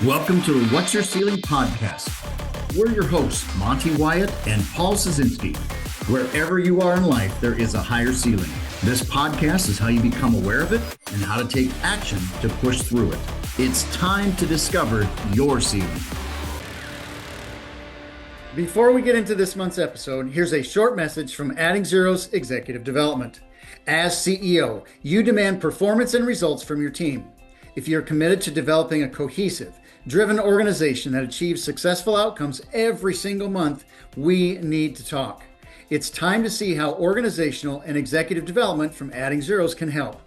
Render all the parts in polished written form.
Welcome to the What's Your Ceiling podcast. We're your hosts, Monte Wyatt and Paul Szynski. Wherever you are in life, there is a higher ceiling. This podcast is how you become aware of it and how to take action to push through it. It's time to discover your ceiling. Before we get into this month's episode, here's a short message from Adding Zero's Executive Development. As CEO, you demand performance and results from your team. If you're committed to developing a cohesive, driven organization that achieves successful outcomes every single month, we need to talk. It's time to see how organizational and executive development from Adding Zeros can help.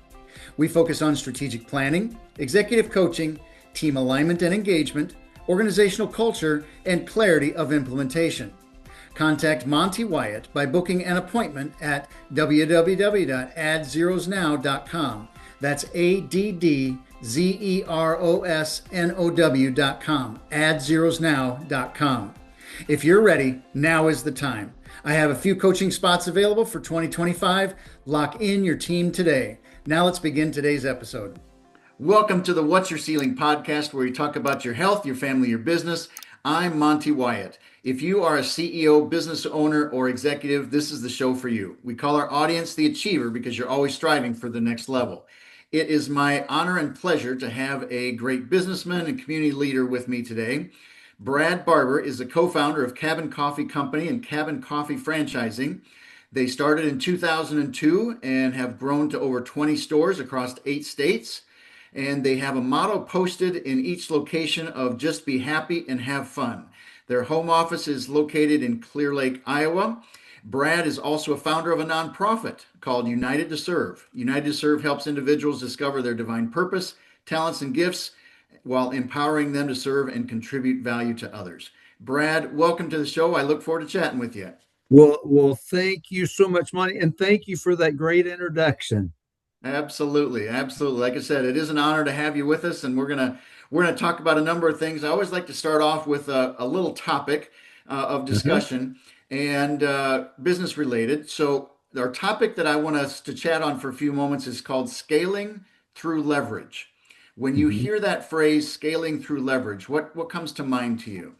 We focus on strategic planning, executive coaching, team alignment and engagement, organizational culture, and clarity of implementation. Contact Monte Wyatt by booking an appointment at www.addZerosNow.com. That's AddZerosNow.com. AddZerosNow.com. If you're ready, now is the time. I have a few coaching spots available for 2025. Lock in your team today. Now let's begin today's episode. Welcome to the What's Your Ceiling podcast, where we talk about your health, your family, your business. I'm Monte Wyatt. If you are a CEO, business owner, or executive, this is the show for you. We call our audience the achiever because you're always striving for the next level. It is my honor and pleasure to have a great businessman and community leader with me today. Brad Barber is the co-founder of Cabin Coffee Company and Cabin Coffee Franchising. They started in 2002 and have grown to over 20 stores across 8 states. And they have a motto posted in each location of just be happy and have fun. Their home office is located in Clear Lake, Iowa. Brad is also a founder of a nonprofit called United to Serve. United to Serve helps individuals discover their divine purpose, talents, and gifts while empowering them to serve and contribute value to others. Brad, welcome to the show. I look forward to chatting with you. Well, thank you so much, Monty, and thank you for that great introduction. Absolutely. Like I said, it is an honor to have you with us, and we're gonna talk about a number of things. I always like to start off with a little topic of discussion and business related. So our topic that I want us to chat on for a few moments is called scaling through leverage. When you hear that phrase, scaling through leverage, what comes to mind to you?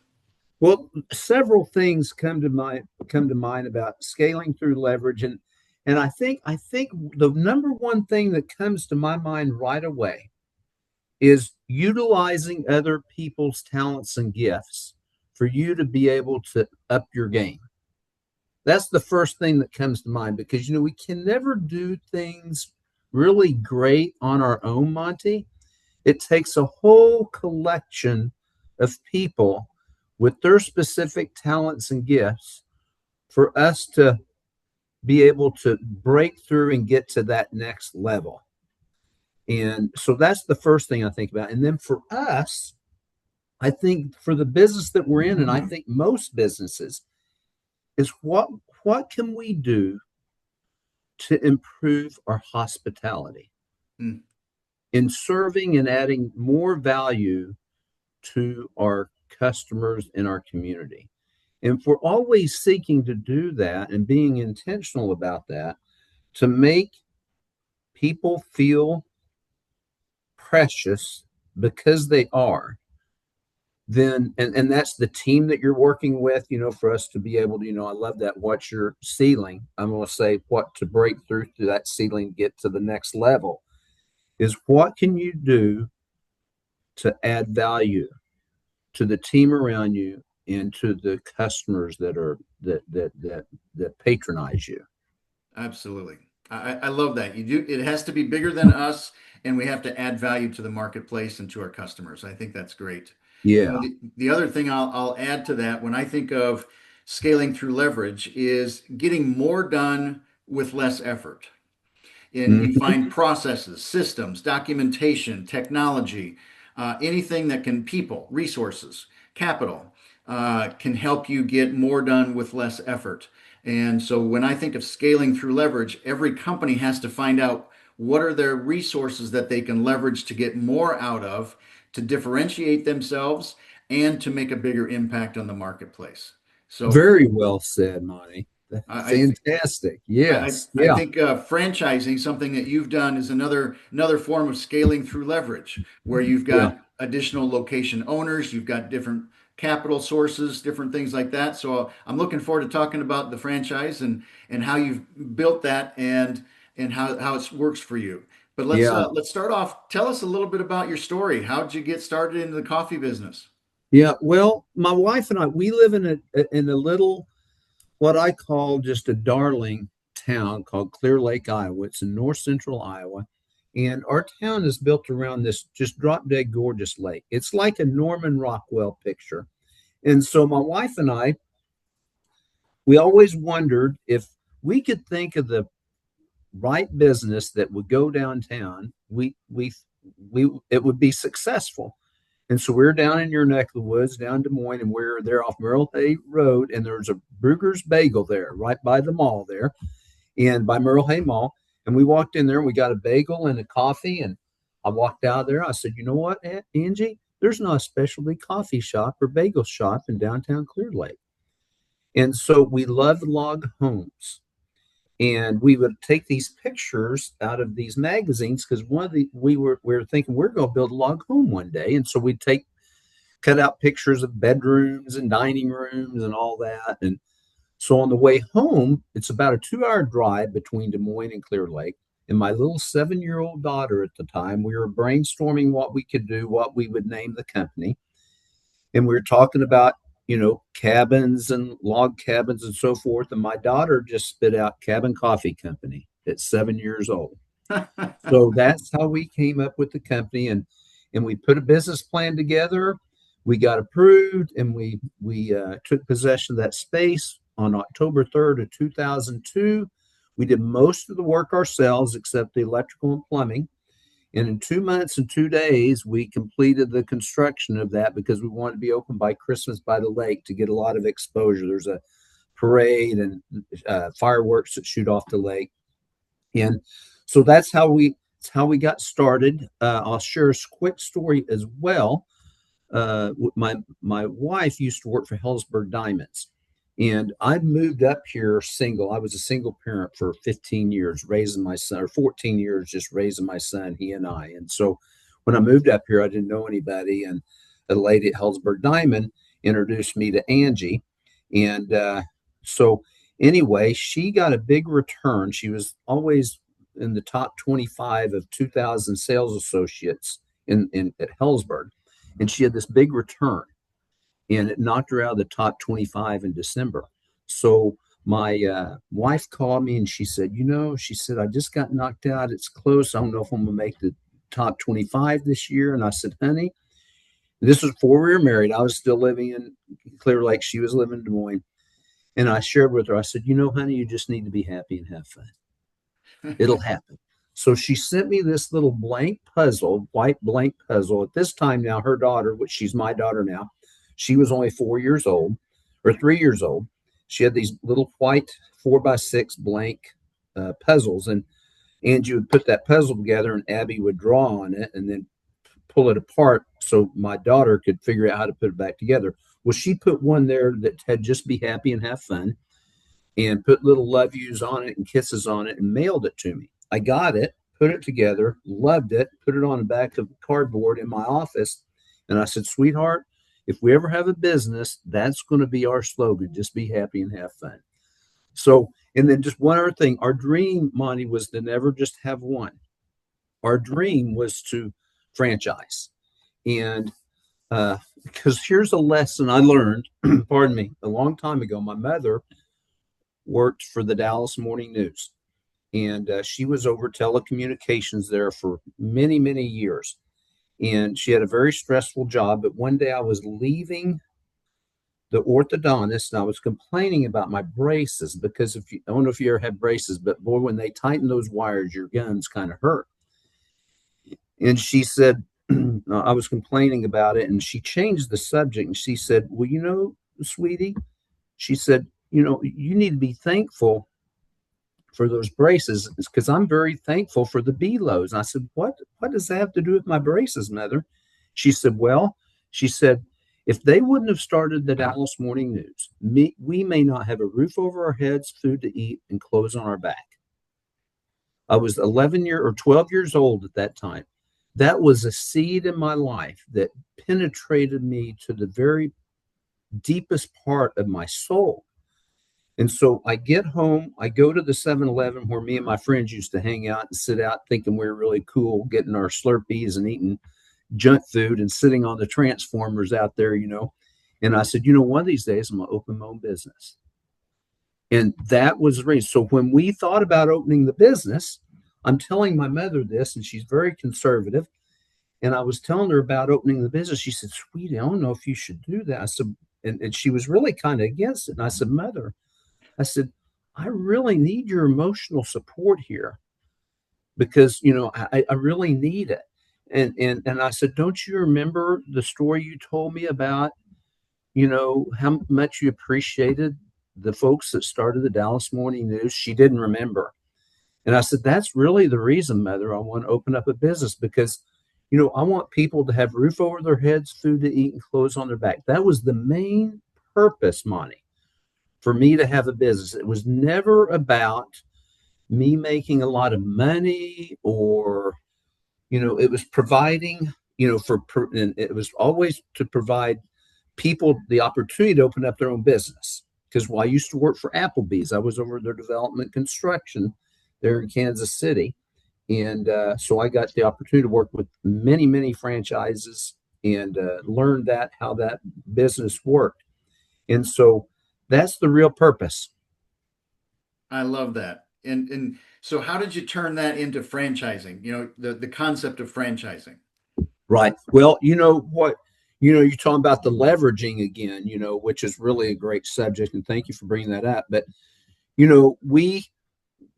Well, several things come to mind about scaling through leverage, and I think the number one thing that comes to my mind right away is utilizing other people's talents and gifts for you to be able to up your game. That's the first thing that comes to mind, because we can never do things really great on our own, Monty. It takes a whole collection of people with their specific talents and gifts for us to be able to break through and get to that next level. And so that's the first thing I think about. And then for us, I think for the business that we're in, and I think most businesses, is what can we do to improve our hospitality in serving and adding more value to our customers in our community. And if we're always seeking to do that and being intentional about that, to make people feel precious because they are, then, and that's the team that you're working with, for us to be able to, I love that. What's your ceiling? I'm going to say what to break through to that ceiling, get to the next level, is what can you do to add value to the team around you and to the customers that patronize you. Absolutely. I love that. It has to be bigger than us, and we have to add value to the marketplace and to our customers. I think that's great. Yeah. The other thing I'll add to that, when I think of scaling through leverage, is getting more done with less effort. And you find processes, systems, documentation, technology, anything that can, people, resources, capital, can help you get more done with less effort. And so when I think of scaling through leverage, every company has to find out what are their resources that they can leverage to get more out of, to differentiate themselves, and to make a bigger impact on the marketplace. So very well said, Monty. I think. Fantastic. I, Yes. I Yeah. think franchising, something that you've done, is another form of scaling through leverage, where you've Yeah. got additional location owners, you've got different capital sources, different things like that. So I'm looking forward to talking about the franchise and how you've built that and how it works for you. But Yeah. let's start off. Tell us a little bit about your story. How did you get started into the coffee business? Yeah. Well, my wife and I, we live in a little, what I call just a darling town called Clear Lake, Iowa. It's in north central Iowa. And our town is built around this just drop dead gorgeous lake. It's like a Norman Rockwell picture. And so my wife and I, we always wondered if we could think of the right business that would go downtown, we it would be successful. And so we're down in your neck of the woods, down Des Moines, and we're there off Merle Hay Road, and there's a Brugger's Bagel there, right by the mall there, and by Merle Hay Mall. And we walked in there, and we got a bagel and a coffee, and I walked out there. I said, you know what, Angie? There's not a specialty coffee shop or bagel shop in downtown Clear Lake. And so we loved log homes, and we would take these pictures out of these magazines because one of the we were thinking we're going to build a log home one day, and so we'd take cut out pictures of bedrooms and dining rooms and all that. And so on the way home, it's about a 2 hour drive between Des Moines and Clear Lake. And my little 7 year old daughter at the time, we were brainstorming what we could do, what we would name the company. And we were talking about, cabins and log cabins and so forth. And my daughter just spit out Cabin Coffee Company at 7 years old. So that's how we came up with the company, and we put a business plan together. We got approved, and we took possession of that space on October 3rd of 2002. We did most of the work ourselves, except the electrical and plumbing. And in 2 months and 2 days, we completed the construction of that because we wanted to be open by Christmas by the lake to get a lot of exposure. There's a parade and fireworks that shoot off the lake, and so that's how we got started. I'll share a quick story as well. My wife used to work for Hellsberg Diamonds, and I moved up here single. I was a single parent for 15 years, raising my son, or 14 years, just raising my son, he and I. And so when I moved up here, I didn't know anybody, and a lady at Hellsberg Diamond introduced me to Angie, and so anyway, she got a big return. She was always in the top 25 of 2,000 sales associates in at Hellsberg, and she had this big return, and it knocked her out of the top 25 in December. So my wife called me and she said, she said, I just got knocked out. It's close. I don't know if I'm going to make the top 25 this year. And I said, honey, this was before we were married. I was still living in Clear Lake. She was living in Des Moines. And I shared with her, I said, honey, you just need to be happy and have fun. It'll happen. So she sent me this little blank puzzle, white blank puzzle. At this time now, her daughter, which she's my daughter now, she was only 4 years old or 3 years old. She had these little white 4x6 blank puzzles, and Angie would put that puzzle together, and Abby would draw on it and then pull it apart so my daughter could figure out how to put it back together. Well, she put one there that had just be happy and have fun, and put little love yous on it and kisses on it and mailed it to me. I got it, put it together, loved it, put it on the back of cardboard in my office. And I said, sweetheart, if we ever have a business, that's going to be our slogan. Just be happy and have fun. So, and then just one other thing, our dream, Monty, was to never just have one. Our dream was to franchise. And because here's a lesson I learned, pardon me, a long time ago. My mother worked for the Dallas Morning News, and she was over telecommunications there for many, many years. And she had a very stressful job. But one day I was leaving the orthodontist, and I was complaining about my braces because I don't know if you ever had braces, but boy, when they tighten those wires, your gums kind of hurt. And she said, I was complaining about it, and she changed the subject, and she said, well, sweetie, she said, you need to be thankful for those braces, because I'm very thankful for the belows. And I said, what does that have to do with my braces, mother? She said, well, she said, If they wouldn't have started the Dallas Morning News, we may not have a roof over our heads, food to eat, and clothes on our back. I was 12 years old at that time. That was a seed in my life that penetrated me to the very deepest part of my soul. And so I get home, I go to the 7-Eleven where me and my friends used to hang out and sit out thinking we were really cool, getting our Slurpees and eating junk food and sitting on the transformers out there, And I said, one of these days I'm going to open my own business. And that was the reason. So when we thought about opening the business, I'm telling my mother this, and she's very conservative. And I was telling her about opening the business. She said, "Sweetie, I don't know if you should do that." I said, and she was really kind of against it. And I said, "Mother," I said, "I really need your emotional support here because, I really need it." And I said, "Don't you remember the story you told me about, how much you appreciated the folks that started the Dallas Morning News?" She didn't remember. And I said, "That's really the reason, Mother, I want to open up a business because, I want people to have roof over their heads, food to eat, and clothes on their back." That was the main purpose, Monty, for me to have a business. It was never about me making a lot of money or, it was providing, and it was always to provide people the opportunity to open up their own business. Because while I used to work for Applebee's, I was over their development construction there in Kansas City. And so I got the opportunity to work with many, many franchises and learned how that business worked. And so that's the real purpose. I love that. And so how did you turn that into franchising? The concept of franchising. Right. Well, you know what, you're talking about the leveraging again, which is really a great subject. And thank you for bringing that up. But,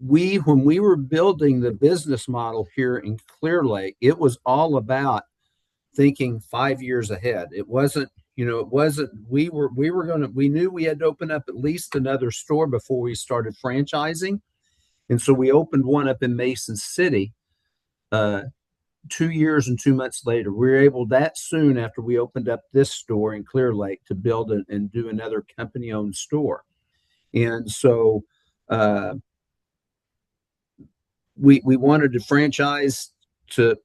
when we were building the business model here in Clear Lake, it was all about thinking 5 years ahead. It wasn't, we knew we had to open up at least another store before we started franchising. And so we opened one up in Mason City 2 years and 2 months later. We were able that soon after we opened up this store in Clear Lake to build and do another company owned store. And so, we wanted to franchise to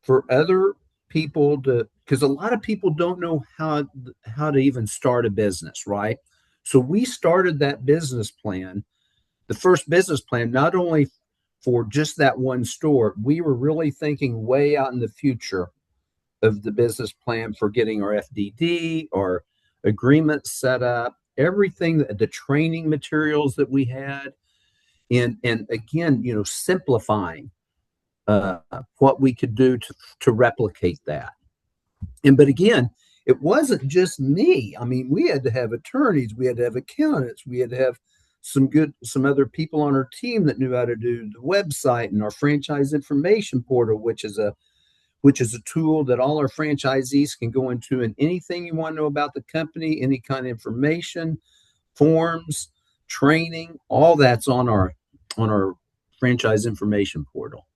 for other people because a lot of people don't know how to even start a business, right? So we started that business plan, the first business plan, not only for just that one store. We were really thinking way out in the future of the business plan for getting our FDD, our agreement set up, everything, the training materials that we had. And again, simplifying what we could do to replicate that. But again, it wasn't just me. I mean, we had to have attorneys, we had to have accountants, we had to have some other people on our team that knew how to do the website and our franchise information portal, which is a tool that all our franchisees can go into, and anything you want to know about the company, any kind of information, forms, training, all that's on our franchise information portal.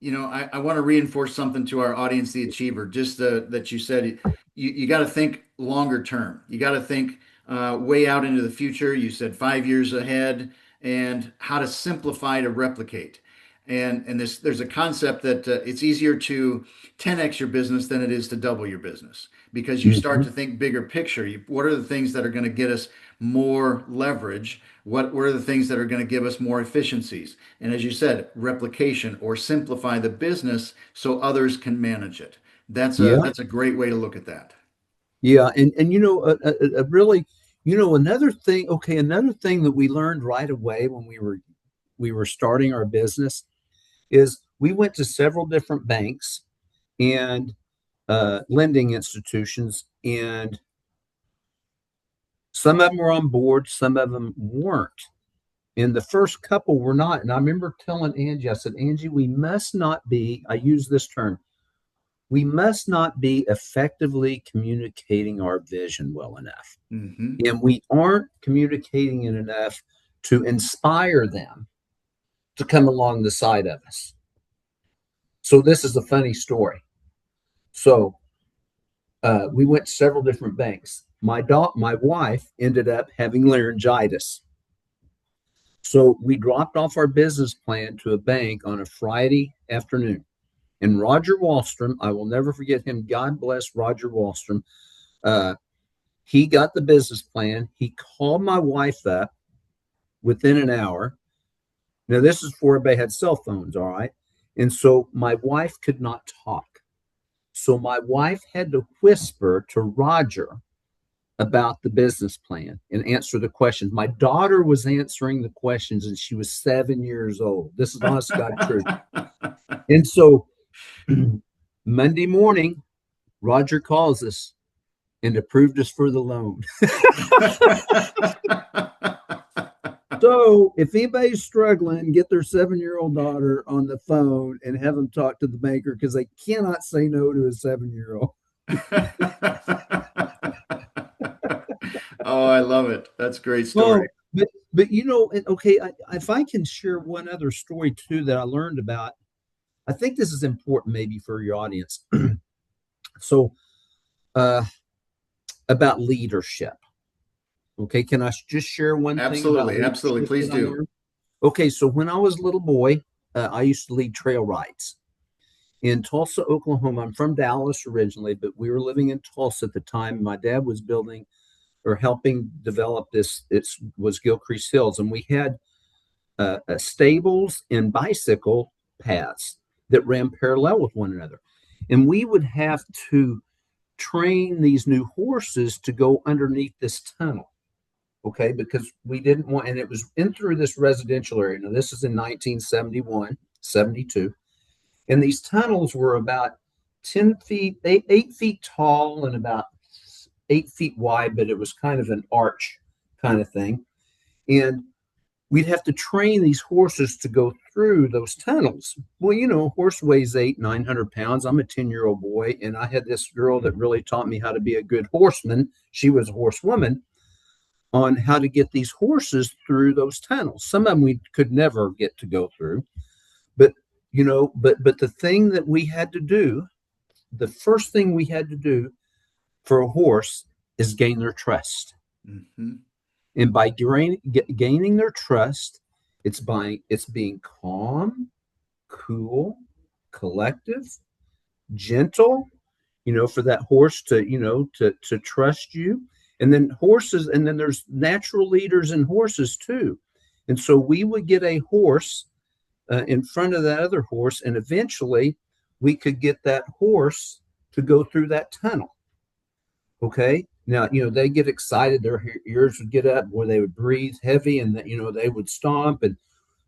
I want to reinforce something to our audience, the achiever, just that you said you got to think longer term. You got to think way out into the future. You said 5 years ahead, and how to simplify to replicate. And there's a concept that it's easier to 10x your business than it is to double your business, because you start to think bigger picture. What are the things that are going to get us more leverage? What are the things that are going to give us more efficiencies? And as you said, replication, or simplify the business so others can manage it. Yeah. That's a great way to look at that. Yeah. And really, another thing, another thing that we learned right away when we were starting our business is we went to several different banks and lending institutions, and some of them were on board, some of them weren't. And the first couple were not. And I remember telling Angie, I said, "Angie, we must not be," I use this term, "we must not be effectively communicating our vision well enough." Mm-hmm. And we aren't communicating it enough to inspire them to come along the side of us. So this is a funny story. So we went to several different banks. My wife ended up having laryngitis. So we dropped off our business plan to a bank on a Friday afternoon. And Roger Wallstrom, I will never forget him. God bless Roger Wallstrom. Uh, he got the business plan. He called my wife up within an hour. Now, this is before everybody had cell phones, all right? And so my wife could not talk. So my wife had to whisper to Roger about the business plan and answer the questions. My daughter was answering the questions and she was 7 years old. This is honest God truth. And so Monday morning, Roger calls us and approved us for the loan. So if anybody's struggling, get their 7-year-old daughter on the phone and have them talk to the banker because they cannot say no to a 7-year-old. Oh, I love it. That's a great Oh, story. but okay, if I can share one other story too that I learned about, I think this is important maybe for your audience. So, uh, about leadership. Okay, can I just share one thing about Absolutely. Absolutely. leadership Please that I do. learned? Okay, so when I was a little boy, I used to lead trail rides in Tulsa, Oklahoma. I'm from Dallas originally, but we were living in Tulsa at the time. My dad was building or helping develop this. It was Gilcrease Hills, and we had stables and bicycle paths that ran parallel with one another, and we would have to train these new horses to go underneath this tunnel. Okay, because we didn't want, and it was in through this residential area. Now, this is in 1971, 72. And these tunnels were about 10 feet, 8 feet tall and about 8 feet wide, but it was kind of an arch kind of thing. And we'd have to train these horses to go through those tunnels. Well, a horse weighs 900 pounds. I'm a 10-year-old boy, and I had this girl that really taught me how to be a good horseman. She was a horsewoman on how to get these horses through those tunnels. Some of them we could never get to go through, but but the thing that we had to do, the first thing we had to do for a horse is gain their trust. Mm-hmm. And by gaining their trust, it's being calm, cool, collective, gentle, for that horse to to trust you. And then there's natural leaders in horses too. And so we would get a horse in front of that other horse, and eventually we could get that horse to go through that tunnel. Okay. Now, they get excited, their ears would get up, where they would breathe heavy, and that, they would stomp.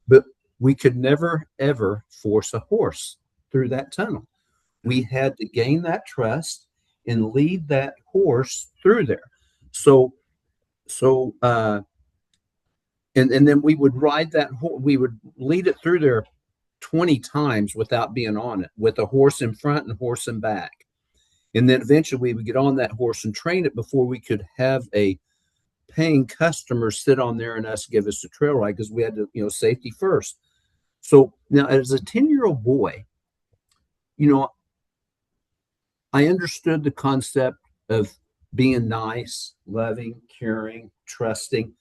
But we could never, ever force a horse through that tunnel. We had to gain that trust and lead that horse through there. So, and then we would ride that horse, we would lead it through there 20 times without being on it, with a horse in front and a horse in back. And then eventually we would get on that horse and train it before we could have a paying customer sit on there and us give us a trail ride, because we had to, safety first. So now, as a 10-year-old boy, I understood the concept of being nice, loving, caring, trusting,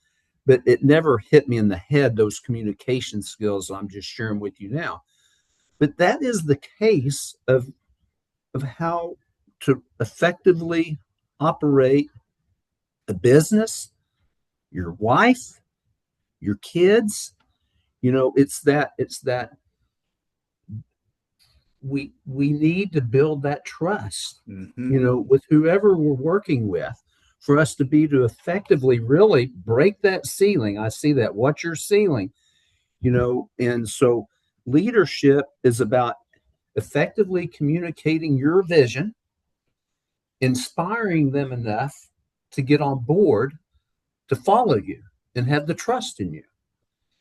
but it never hit me in the head, those communication skills I'm just sharing with you now. But that is the case of how to effectively operate a business, your wife, your kids. It's that we need to build that trust, Mm-hmm. with whoever we're working with, for us to effectively really break that ceiling. I see that. What's your ceiling? And so leadership is about effectively communicating your vision, inspiring them enough to get on board, to follow you and have the trust in you.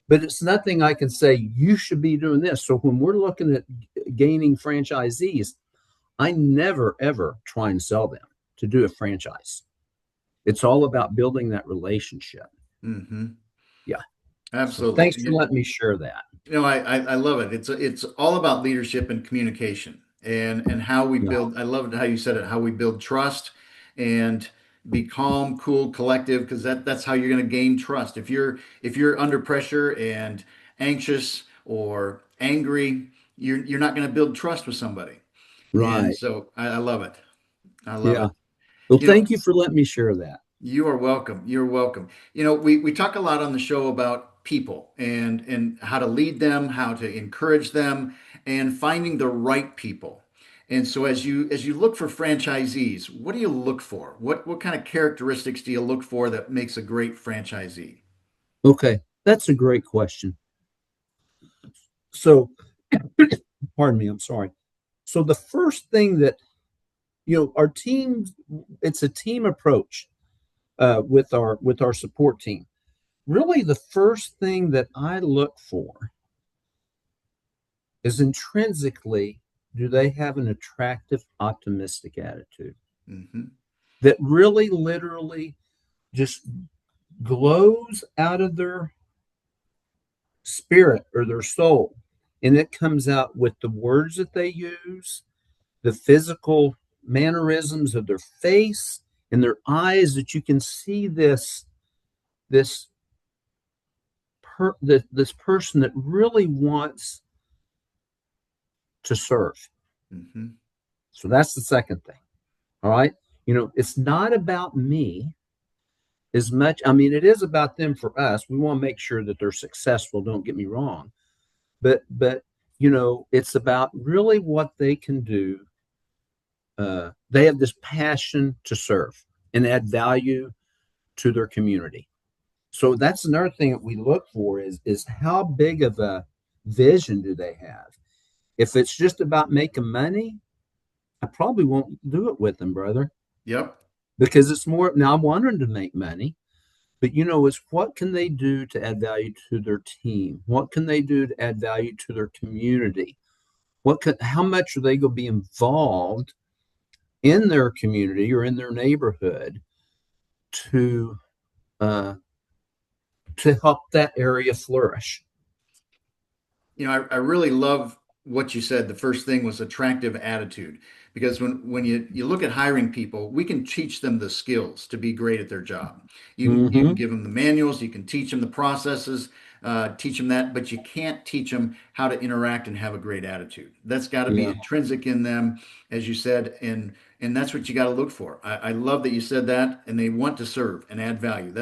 But it's nothing I can say, you should be doing this. So when we're looking at gaining franchisees, I never, ever try and sell them to do a franchise. It's all about building that relationship. Mm-hmm. Yeah. So Absolutely. thanks for letting me share that. I love it. It's all about leadership and communication. and how we Yeah. build. I loved how you said it, how we build trust and be calm, cool, collective, because that's how you're going to gain trust. If you're under pressure and anxious or angry, you're not going to build trust with somebody. And Right. so I love it. I love Yeah. it. Well, You know, thank you for letting me share that. you are welcome. You're welcome. We talk a lot on the show about people and how to lead them, how to encourage them, and finding the right people. And so as you look for franchisees, what do you look for? What kind of characteristics do you look for that makes a great franchisee? Okay. That's a great question. So, pardon me, I'm sorry. So the first thing that, our team, it's a team approach with our support team. Really, the first thing that I look for is intrinsically, do they have an attractive, optimistic attitude Hmm. that really literally just glows out of their spirit or their soul. And it comes out with the words that they use, the physical mannerisms of their face and their eyes, that you can see this this person that really wants to serve. Hmm. So that's the second thing. All right. It's not about me as much. I mean, it is about them for us. We want to make sure that they're successful. Don't get me wrong. But it's about really what they can do. They have this passion to serve and add value to their community. So that's another thing that we look for is how big of a vision do they have? If it's just about making money, I probably won't do it with them, brother, Yep. because it's more now I'm wanting to make money, but it's what can they do to add value to their team? What can they do to add value to their community? How much are they going to be involved in their community or in their neighborhood to uh, to help that area flourish? I really love what you said. The first thing was attractive attitude. Because when you look at hiring people, we can teach them the skills to be great at their job. You can Hmm. give them the manuals, you can teach them the processes, teach them that, but you can't teach them how to interact and have a great attitude. That's got to be Yeah, intrinsic in them, as you said, and that's what you got to look for. I love that you said that, and they want to serve and add value.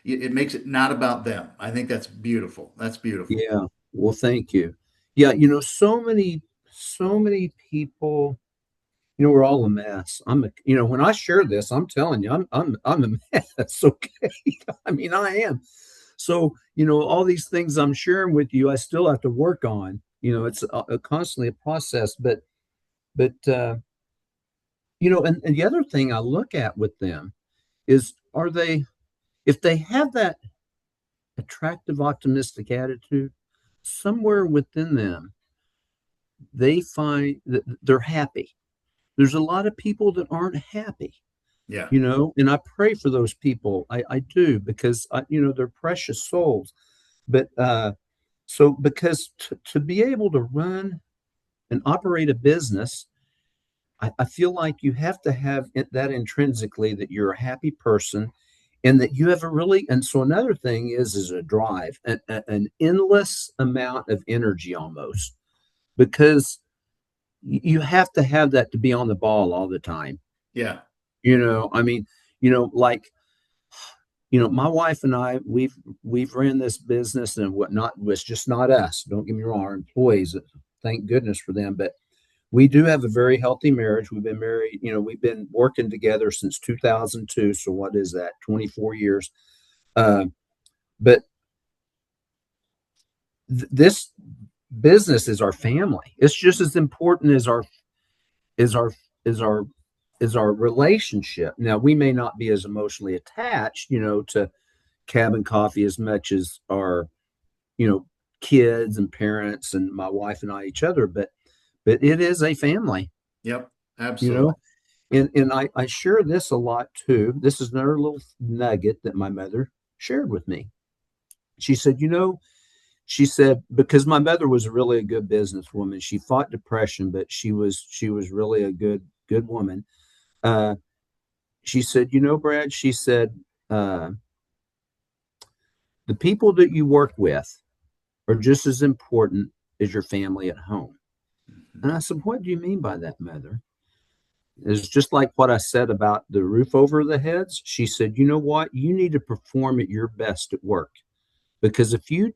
It makes it not about them. I think that's beautiful. That's beautiful. yeah. Well, thank you. Yeah, so many people. We're all a mess. When I share this, I'm telling you, I'm a mess. Okay, I mean, I am. So, all these things I'm sharing with you, I still have to work on. It's constantly a process. But and the other thing I look at with them is, if they have that attractive, optimistic attitude, somewhere within them, they find that they're happy. There's a lot of people that aren't happy, Yeah. and I pray for those people. I do, because they're precious souls. But so, because to be able to run and operate a business, I feel like you have to have that intrinsically, that you're a happy person, and that you have a really. And so another thing is a drive, an endless amount of energy, almost, because you have to have that to be on the ball all the time. Yeah. I mean, like, my wife and I, we've ran this business and whatnot. It's just not us. Don't get me wrong, our employees. Thank goodness for them. But we do have a very healthy marriage. We've been married. We've been working together since 2002. So what is that? 24 years. Uh, but this business is our family. It's just as important as our as our as our relationship. Now, we may not be as emotionally attached, to cabin coffee as much as our, you know, kids and parents and my wife and I each other, but it is a family, Yep. you Absolutely. know. And I share this a lot too. This is another little nugget that my mother shared with me. She said, She said, because my mother was really a good businesswoman. She fought depression, but she was really a good woman. Uh, she said, Brad, she said, uh, the people that you work with are just as important as your family at home. And I said, what do you mean by that, Mother? It's just like what I said about the roof over the heads. She said, you know what? You need to perform at your best at work. Because if you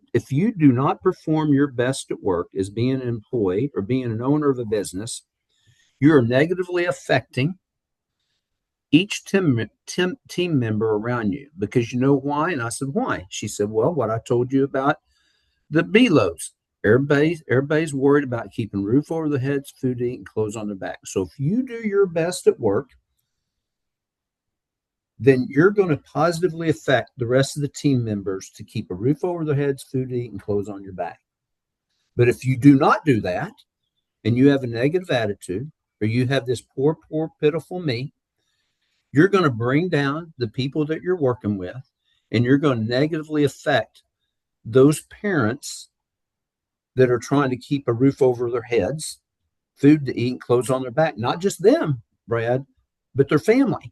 do not perform your best at work as being an employee or being an owner of a business, you're negatively affecting each team member around you. Because you know why? And I said, why? She said, well, what I told you about the belows. Everybody's worried about keeping roof over their heads, food to eat, and clothes on their back. So if you do your best at work, then you're going to positively affect the rest of the team members to keep a roof over their heads, food to eat, and clothes on your back. But if you do not do that and you have a negative attitude, or you have this poor, poor, pitiful me, you're going to bring down the people that you're working with, and you're going to negatively affect those parents that are trying to keep a roof over their heads, food to eat, and clothes on their back. Not just them, Brad, but their family,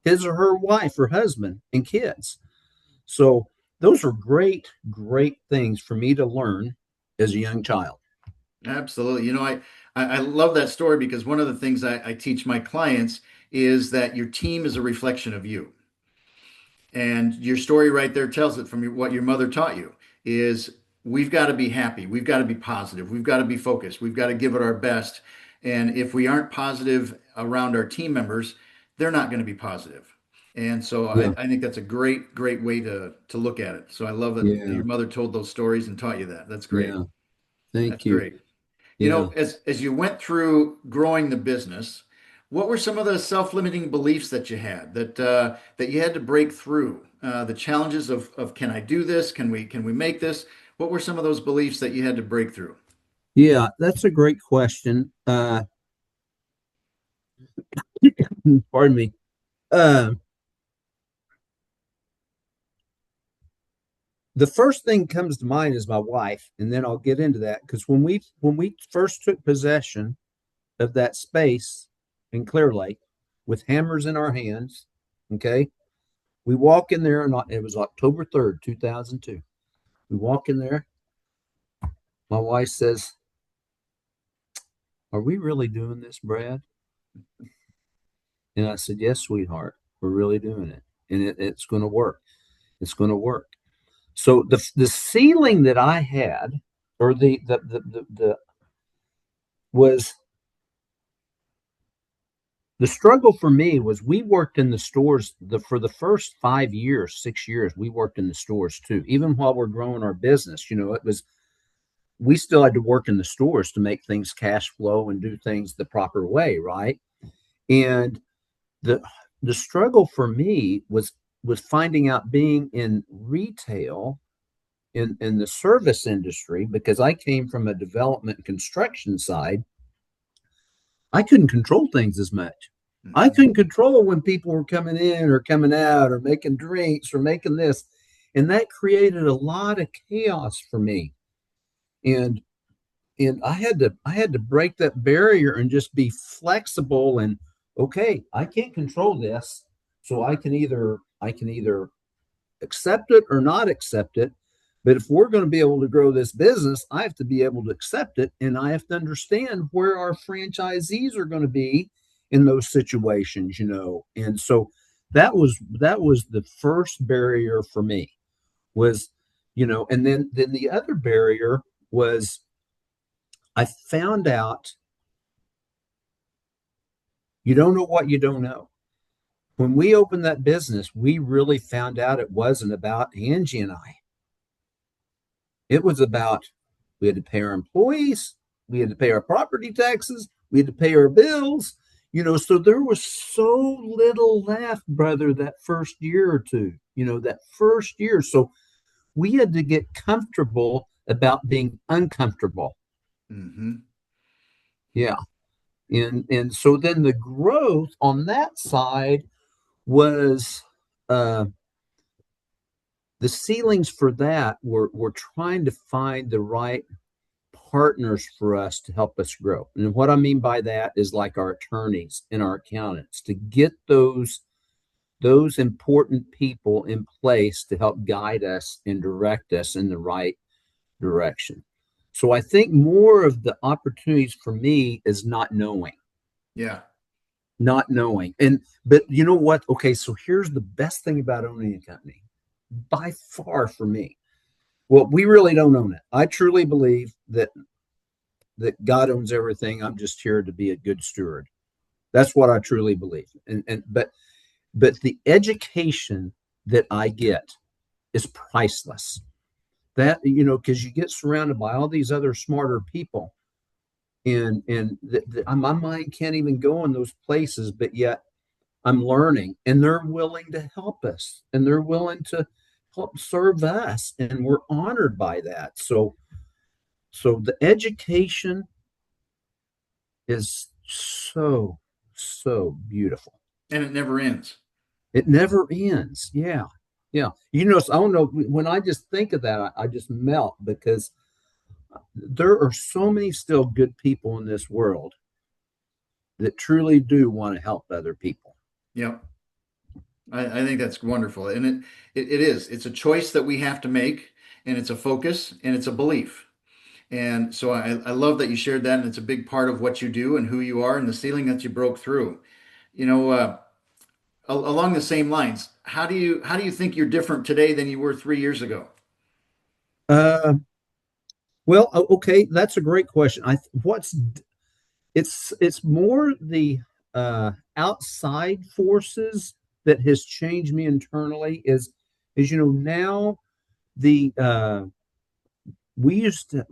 his or her wife or husband and kids. So those are great, great things for me to learn as a young child. Absolutely. I love that story because one of the things I teach my clients is that your team is a reflection of you. And your story right there tells it from what your mother taught you is we've got to be happy. We've got to be positive. We've got to be focused. We've got to give it our best. And if we aren't positive around our team members, they're not going to be positive. And so Yeah, I think that's a great, great way to look at it. So I love that yeah, your mother told those stories and taught you that. That's great. yeah. That's Thank you. great. Yeah. As you went through growing the business, what were some of the self-limiting beliefs that you had that you had to break through? The challenges of can I do this? Can we make this? What were some of those beliefs that you had to break through? Yeah, that's a great question. Pardon me. Uh, the first thing comes to mind is my wife, and then I'll get into that because when we first took possession of that space in Clear Lake with hammers in our hands, okay, we walk in there, and it was October 3rd, 2002. We walk in there. My wife says, "Are we really doing this, Brad?" And I said, "Yes, sweetheart, we're really doing it, and it's going to work. It's going to work." So the ceiling that I had, or the was the struggle for me was we worked in the stores for the first 5 years, 6 years. We worked in the stores too, even while we're growing our business. It was we still had to work in the stores to make things cash flow and do things the proper way, right? And the the struggle for me was finding out being in retail in the service industry because I came from a development construction side. I couldn't control things as much. I Mhm. couldn't control when people were coming in or coming out or making drinks or making this. And that created a lot of chaos for me. And and I had to break that barrier and just be flexible and okay, I can't control this. So I can either accept it or not accept it. But if we're going to be able to grow this business, I have to be able to accept it. And I have to understand where our franchisees are going to be in those situations. And so that was the first barrier for me was, and then the other barrier was I found out you don't know what you don't know. When we opened that business, we really found out it wasn't about Angie and I. It was about we had to pay our employees, we had to pay our property taxes, we had to pay our bills. So there was so little left, brother, that first year or two, that first year. So we had to get comfortable about being uncomfortable. Mhm. Yeah. And so then the growth on that side was uh the ceilings for that, we're trying to find the right partners for us to help us grow. And what I mean by that is like our attorneys and our accountants, to get those important people in place to help guide us and direct us in the right direction. So I think more of the opportunities for me is Yeah. not knowing. And but you know what? Okay, so here's the best thing about owning a company by far for me. Well, we really don't own it. I truly believe that God owns everything. I'm just here to be a good steward. That's what I truly believe. And but the education that I get is priceless. That, because you get surrounded by all these other smarter people, and my mind can't even go in those places, but yet I'm learning, and they're willing to help us, and they're willing to help serve us, and we're honored by that. So the education is so beautiful. And it never ends. It never ends. Yeah. Yeah. I don't know. When I just think of that, I just melt, because there are so many still good people in this world that truly do want to help other people. Yep. I think that's wonderful. And it is. It's a choice that we have to make, and it's a focus, and it's a belief. And so I love that you shared that, and it's a big part of what you do and who you are and the ceiling that you broke through. You know, along the same lines, how do you think you're different today than you were 3 years ago? Uh, well, okay, that's a great question. It's more the outside forces that has changed me internally. Is now the we used to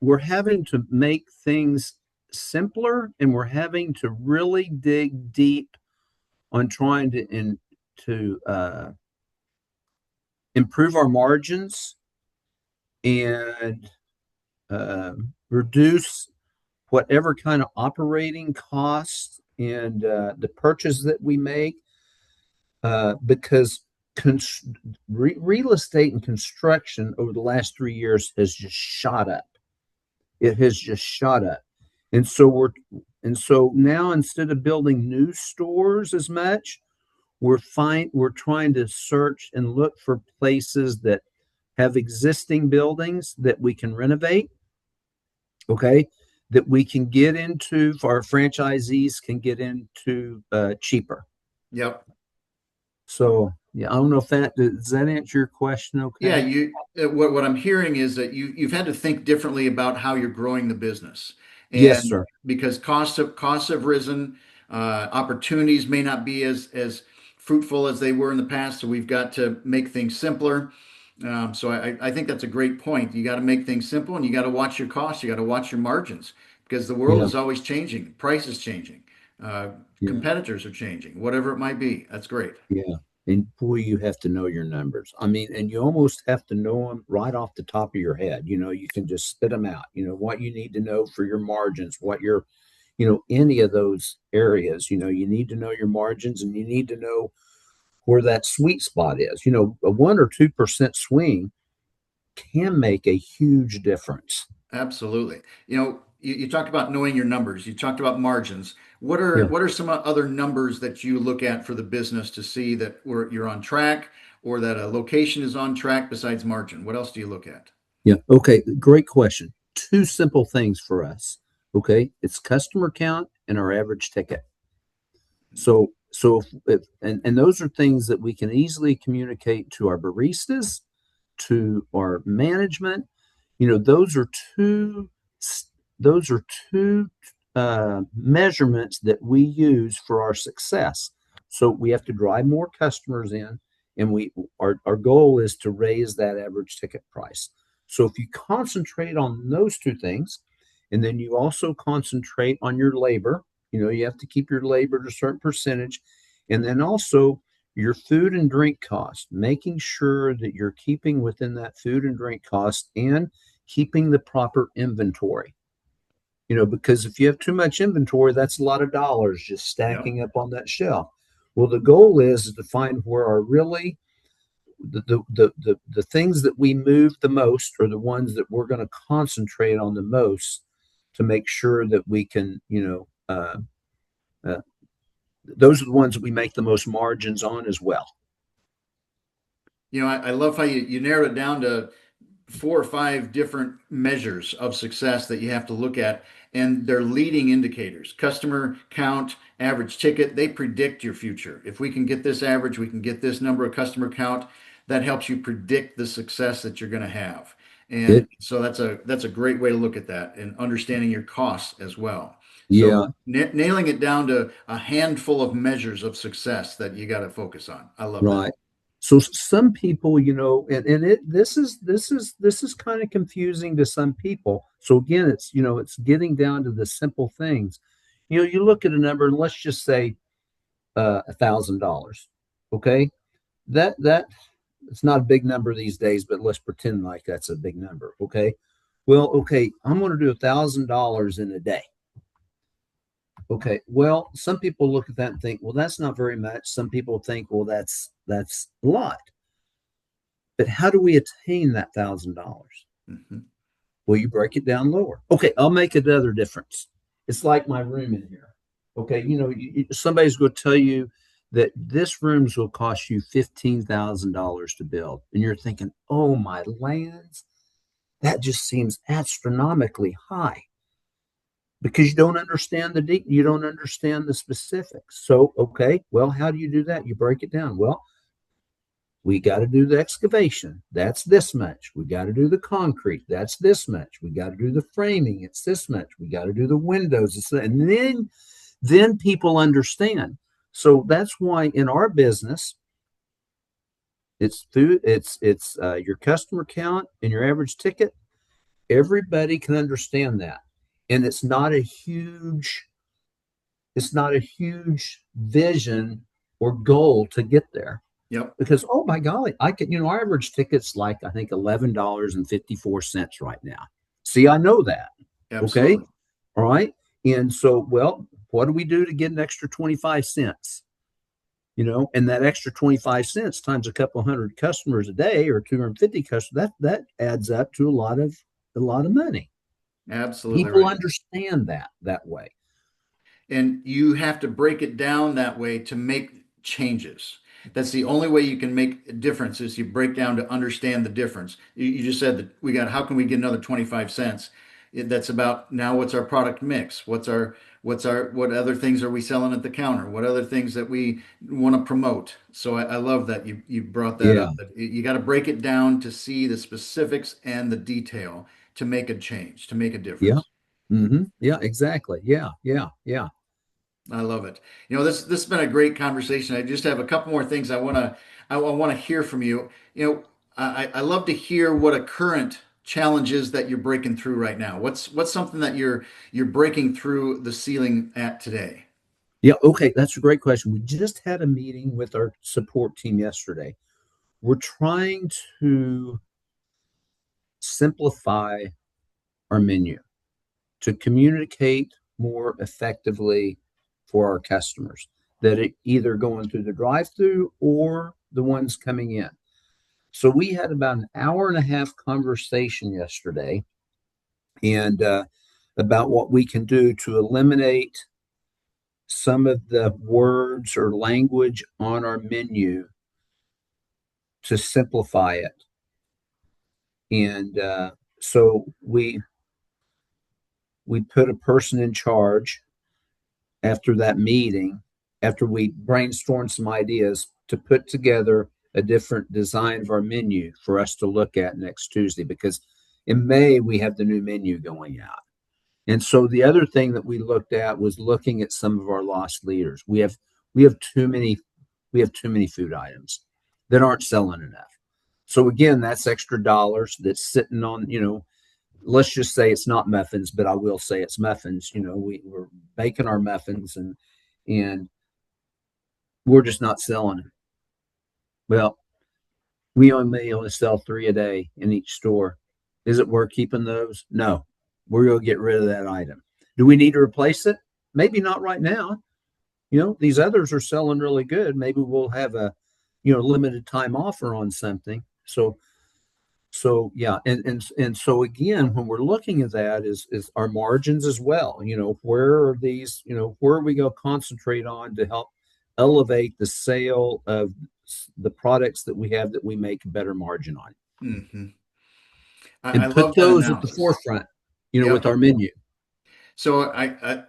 we're having to make things simpler, and we're having to really dig deep on trying to improve our margins and reduce whatever kind of operating costs and the purchase that we make, because real estate and construction over the last 3 years has just shot up. It has just shot up. And so now, instead of building new stores as much, we're trying to search and look for places that have existing buildings that we can renovate, okay, that we can get into, for our franchisees can get into cheaper. Yep. So yeah, I don't know if that does that answer your question. Yeah, Okay. what I'm hearing is that you've had to think differently about how you're growing the business. Yes, And sir. because costs have risen, opportunities may not be as fruitful as they were in the past, so we've got to make things simpler. So I think that's a great point. You got to make things simple, and you got to watch your costs. You got to watch your margins, because the world Yeah, is always changing. Price is changing. Uh, yeah, Competitors are changing. Whatever it might be. That's great. yeah. And boy, you have to know your numbers. I mean, and you almost have to know them right off the top of your head. You can just spit them out. What you need to know for your margins, any of those areas. You need to know your margins, and you need to know where that sweet spot is. A 1 or 2% swing can make a huge difference. Absolutely. You talked about knowing your numbers. You talked about margins. What are Yeah. what are some other numbers that you look at for the business to see that you're on track, or that a location is on track besides margin? What else do you look at? Yeah. Okay. Great question. Two simple things for us. Okay. It's customer count and our average ticket. So, those are things that we can easily communicate to our baristas, to our management. Those are two those are two measurements that we use for our success. So we have to drive more customers in, and our goal is to raise that average ticket price. So if you concentrate on those two things, and then you also concentrate on your labor, you have to keep your labor to a certain percentage, and then also your food and drink cost, making sure that you're keeping within that food and drink cost, and keeping the proper inventory. Because if you have too much inventory, that's a lot of dollars just Yep. stacking up on that shelf. Well, the goal is to find where our really the things that we move the most are the ones that we're going to concentrate on the most to make sure that we can, those are the ones that we make the most margins on as well. I love how you narrowed it down to 4 or 5 different measures of success that you have to look at, and they're leading indicators. Customer count, average ticket, they predict your future. If we can get this average, we can get this number of customer count, that helps you predict the success that you're going to have. And It, so that's a great way to look at that, and understanding your costs as well. yeah, So nailing it down to a handful of measures of success that you got to focus on. I love that. right. So some people, and this is kind of confusing to some people. So again, it's getting down to the simple things. You look at a number, and let's just say $1,000. Okay, that it's not a big number these days, but let's pretend like that's a big number. Okay, well, okay, I'm going to do $1,000 in a day. Okay, well, some people look at that and think, well, that's not very much. Some people think, well, that's a lot. But how do we attain that $1,000? Mhm. Well, you break it down lower. Okay, I'll make another difference. It's like my room in here. Okay, somebody's going to tell you that this rooms will cost you $15,000 to build, and you're thinking, oh my lands, that just seems astronomically high because you don't understand the specifics. So, okay, well, how do you do that? You break it down. Well, we got to do the excavation. That's this much. We got to do the concrete. That's this much. We got to do the framing. It's this much. We got to do the windows. And then people understand. So that's why in our business, it's food. It's your customer count and your average ticket. Everybody can understand that, and it's not a huge vision or goal to get there. Yep, Because oh my golly, I can our average ticket's like I think $11.54 right now. See, I know that. Okay. absolutely. All right. And so, well, what do we do to get an extra 25 cents? And that extra 25 cents times a couple hundred customers a day or 250 customers, that adds up to a lot of money. Absolutely People right. understand that way. And you have to break it down that way to make changes. That's the only way you can make a difference, is you break down to understand the difference. You just said that how can we get another 25 cents? That's about, now what's our product mix? What other things are we selling at the counter? What other things that we want to promote? So I love that you brought that Yeah. up. That you got to break it down to see the specifics and the detail to make a change, to make a Yeah. difference. Yeah, exactly. Yeah. Yeah. Yeah. I love it. This has been a great conversation. I just have a couple more things I want to hear from you. I love to hear what a current challenge is that you're breaking through right now. What's something that you're breaking through the ceiling at today? Yeah, okay, that's a great question. We just had a meeting with our support team yesterday. We're trying to simplify our menu to communicate more effectively for our customers that it either going through the drive-through or the ones coming in. So we had about an hour and a half conversation yesterday and about what we can do to eliminate some of the words or language on our menu to simplify it. And so we put a person in charge after that meeting, after we brainstormed some ideas to put together a different design of our menu for us to look at next Tuesday, because in May we have the new menu going out. And so the other thing that we looked at was looking at some of our lost leaders. We have too many food items that aren't selling enough. So again, that's extra dollars that's sitting on, let's just say it's not muffins, but I will say it's muffins. We're baking our muffins and we're just not selling them. Well, we only sell 3 a day in each store. Is it worth keeping those? No. We're going to get rid of that item. Do we need to replace it? Maybe not right now, these others are selling really good. Maybe we'll have a, limited time offer on something. So yeah, and so again, when we're looking at that is our margins as well. Where are these, where are we going to concentrate on to help elevate the sale of the products that we have that we make a better margin on, Hmm. I and love put that those at the analysis. forefront, with Yep. our menu. So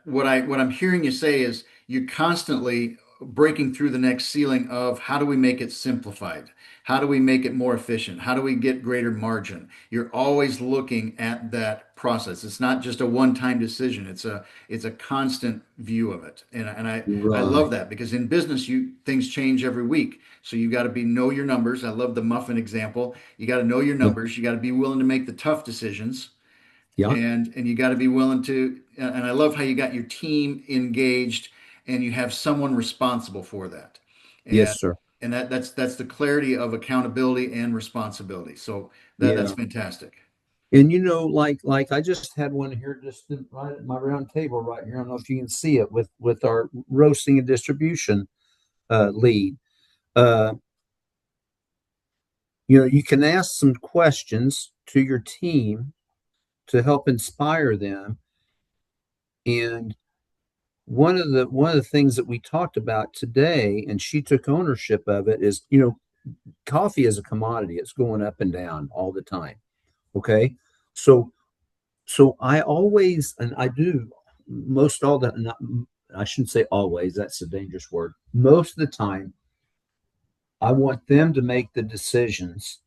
what I'm hearing you say is you're constantly breaking through the next ceiling of how do we make it simplified? How do we make it more efficient? How do we get greater margin? You're always looking at that process. It's not just a one-time decision. It's a constant view of it. And I love Right. that because in business things change every week. So you got to be know your numbers. I love the muffin example. You got to know your Yeah. numbers. You got to be willing to make the tough decisions Yeah. and you got to be willing to, and I love how you got your team engaged and you have someone responsible for that. and Yes, sir. and that's the clarity of accountability and responsibility. So that's Yeah. fantastic. And like I just had one here, just right at my round table right here. I don't know if you can see it with our roasting and distribution lead. Uh, you can ask some questions to your team to help inspire them. And one of the things that we talked about today, and she took ownership of it, is coffee is a commodity. It's going up and down all the time. Okay, so I always, and I do most all the, not, I shouldn't say always, that's a dangerous word. Most of the time, I want them to make the decisions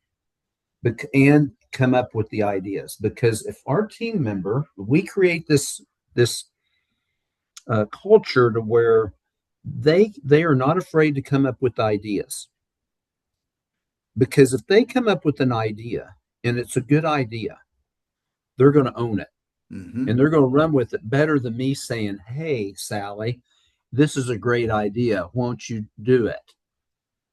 and come up with the ideas. Because if our team member, we create this culture to where they are not afraid to come up with ideas. Because if they come up with an idea and it's a good idea, they're going to own it Hmm. and they're going to run with it better than me saying, "Hey, Sally, this is a great idea. Won't you do it?"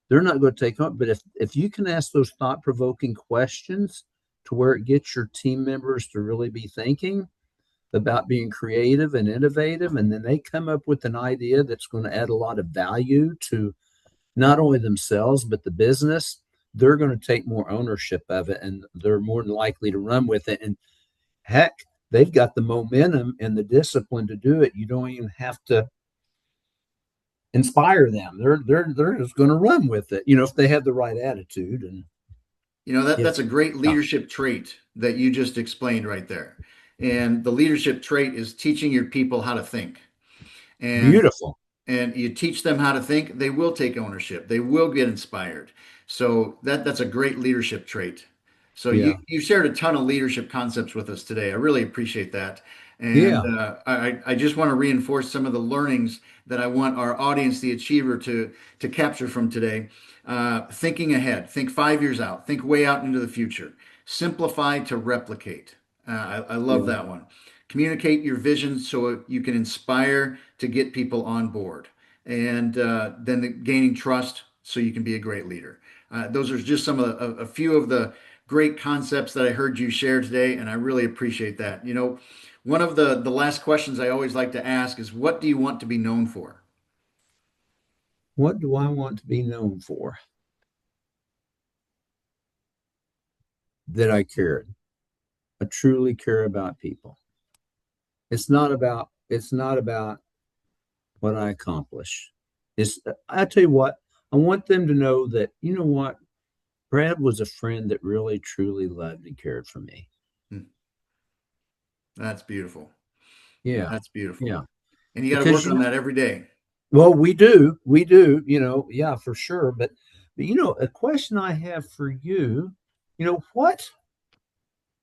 They're not going to take on. But if you can ask those thought provoking questions to where it gets your team members to really be thinking about being creative and innovative, and then they come up with an idea that's going to add a lot of value to not only themselves but the business, they're going to take more ownership of it and they're more than likely to run with it. And heck, they've got the momentum and the discipline to do it. You don't even have to inspire them. They're just going to run with it, if they have the right attitude. And That's if a great yeah, leadership trait that you just explained right there. And the leadership trait is teaching your people how to think. and beautiful. and you teach them how to think, they will take ownership. They will get inspired. So that's a great leadership trait. So Yeah, you shared a ton of leadership concepts with us today. I really appreciate that. And yeah. I just want to reinforce some of the learnings that I want our audience, the achiever, to capture from today. Thinking ahead, think 5 years out, think way out into the future. Simplify to replicate. I love Yeah. that one. Communicate your vision so you can inspire to get people on board, and then gaining trust so you can be a great leader. Those are just some of a few of the great concepts that I heard you share today, and I really appreciate that. One of the last questions I always like to ask is, what do you want to be known for? What do I want to be known for? That I cared. I truly care about people. It's not about what I accomplish. It's I tell you what, I want them to know that, what, Brad was a friend that really truly loved and cared for me. Hmm, that's beautiful. Yeah. That's beautiful. Yeah. And you got to Because work on that every day. well, we do, yeah, for sure. But a question I have for you, what,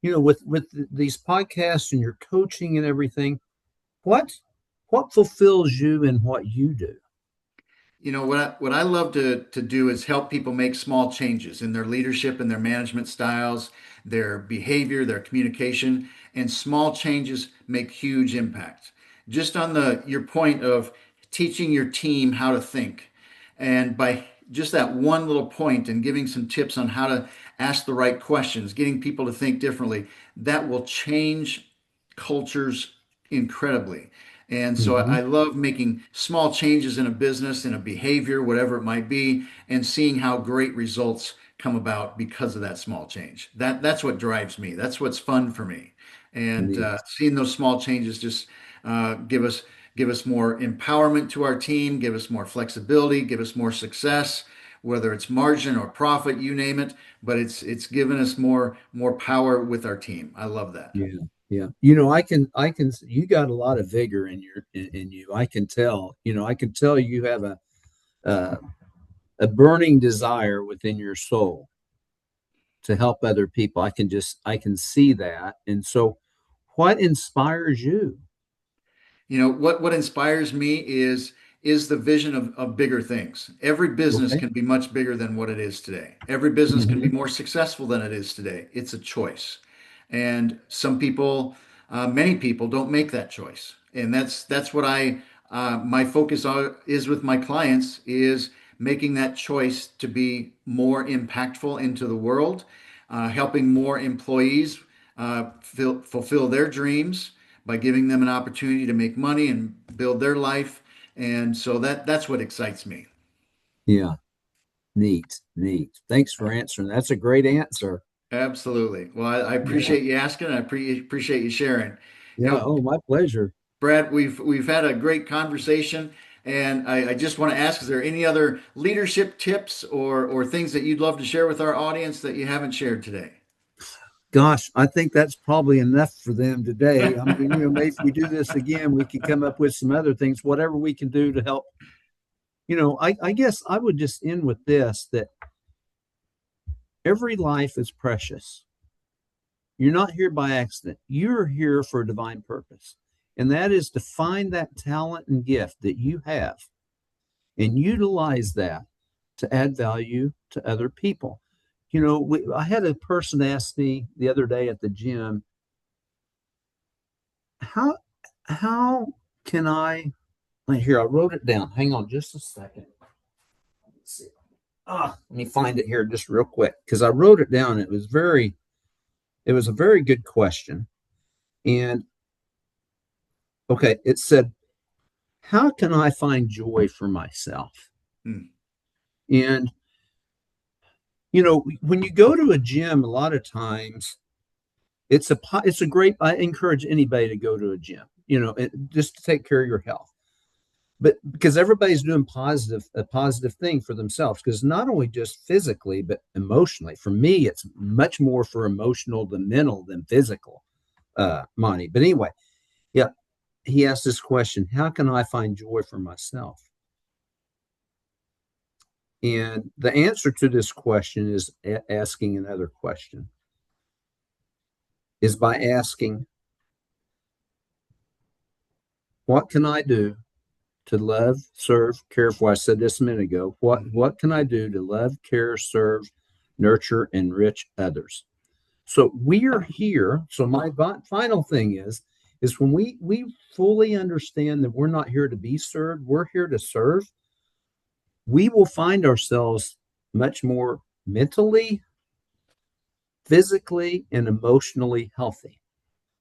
with these podcasts and your coaching and everything, what what fulfills you in what you do? What I love to do is help people make small changes in their leadership and their management styles, their behavior, their communication, and small changes make huge impact. Just on the your point of teaching your team how to think, and by just that one little point and giving some tips on how to ask the right questions, getting people to think differently, that will change cultures incredibly. And so Hmm. I love making small changes in a business, in a behavior, whatever it might be, and seeing how great results come about because of that small change. That's what drives me. That's what's fun for me. And Neat. seeing those small changes just give us more empowerment to our team, give us more flexibility, give us more success, whether it's margin or profit, you name it. But it's given us more power with our team. I love that. Yeah. Yeah. You got a lot of vigor in you. I can tell, I can tell you have uh, a burning desire within your soul to help other people. I can see that. And so what inspires you? What inspires me is the vision of bigger things. Every business Okay. can be much bigger than what it is today. Every business can be Hmm. more successful than it is today. It's a choice. And some people, many people don't make that choice. And that's what my focus is with my clients is making that choice to be more impactful into the world, helping more employees fulfill their dreams by giving them an opportunity to make money and build their life. And so that's what excites me. Yeah. Neat. Neat. Thanks for answering. That's a great answer. Absolutely. Well, I Yeah. appreciate you asking. Appreciate you sharing. You Yeah. know, Oh, my pleasure. Brad, we've had a great conversation, and I just want to ask: is there any other leadership tips or things that you'd love to share with our audience that you haven't shared today? Gosh, I think that's probably enough for them today. I mean, maybe if we do this again, we could come up with some other things, whatever we can do to help. I guess I would just end with this that every life is precious. You're not here by accident. You're here for a divine purpose. And that is to find that talent and gift that you have and utilize that to add value to other people. I had a person ask me the other day at the gym, how how can I here, I wrote it down. Hang on just a second. Let's see. Let me find it here just real quick because I wrote it down. It was a very good question. And okay, it said, how can I find joy for myself? Hmm. And when you go to a gym, a lot of times it's a great. I encourage anybody to go to a gym. Just to take care of your health. But because everybody's doing a positive thing for themselves, because not only just physically but emotionally. For me, it's much more for emotional than mental than physical, Monty. But anyway, yeah, he asked this question: how can I find joy for myself? And the answer to this question is asking another question, is by asking, what can I do to love, serve, care for? I said this a minute ago. What can I do to love, care, serve, nurture, enrich others? So we are here. So my final thing is when we fully understand that we're not here to be served, we're here to serve. We will find ourselves much more mentally, physically, and emotionally healthy.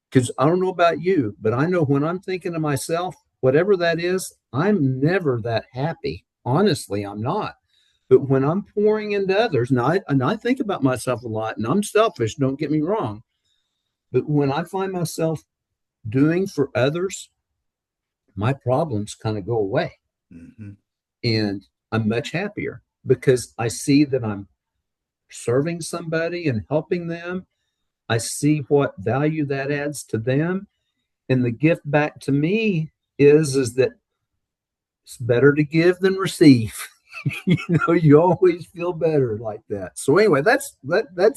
Because I don't know about you, but I know when I'm thinking to myself, whatever that is, I'm never that happy. Honestly, I'm not. But when I'm pouring into others, and I think about myself a lot, and I'm selfish, don't get me wrong. But when I find myself doing for others, my problems kind of go away. Hmm. And I'm much happier because I see that I'm serving somebody and helping them. I see what value that adds to them. And the gift back to me is that it's better to give than receive. You always feel better like that. So anyway, that's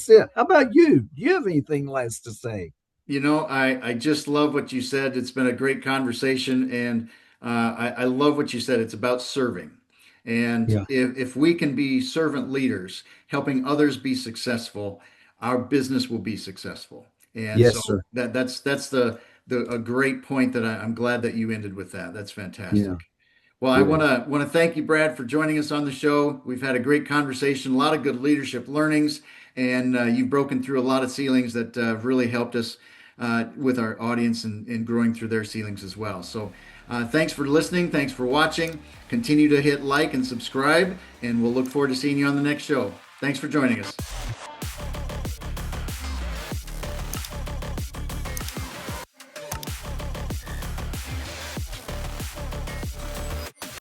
it. How about you? Do you have anything less to say? I just love what you said. It's been a great conversation, and I love what you said. It's about serving. And Yeah. if we can be servant leaders, helping others be successful, our business will be successful. And Yes, so sir. that's the a great point that I'm glad that you ended with that. That's Yeah. fantastic. Well, I Good. want to thank you, Brad, for joining us on the show. We've had a great conversation, a lot of good leadership learnings, and you've broken through a lot of ceilings that really helped us with our audience and growing through their ceilings as well. So Thanks for listening. Thanks for watching. Continue to hit like and subscribe, and we'll look forward to seeing you on the next show. Thanks for joining us.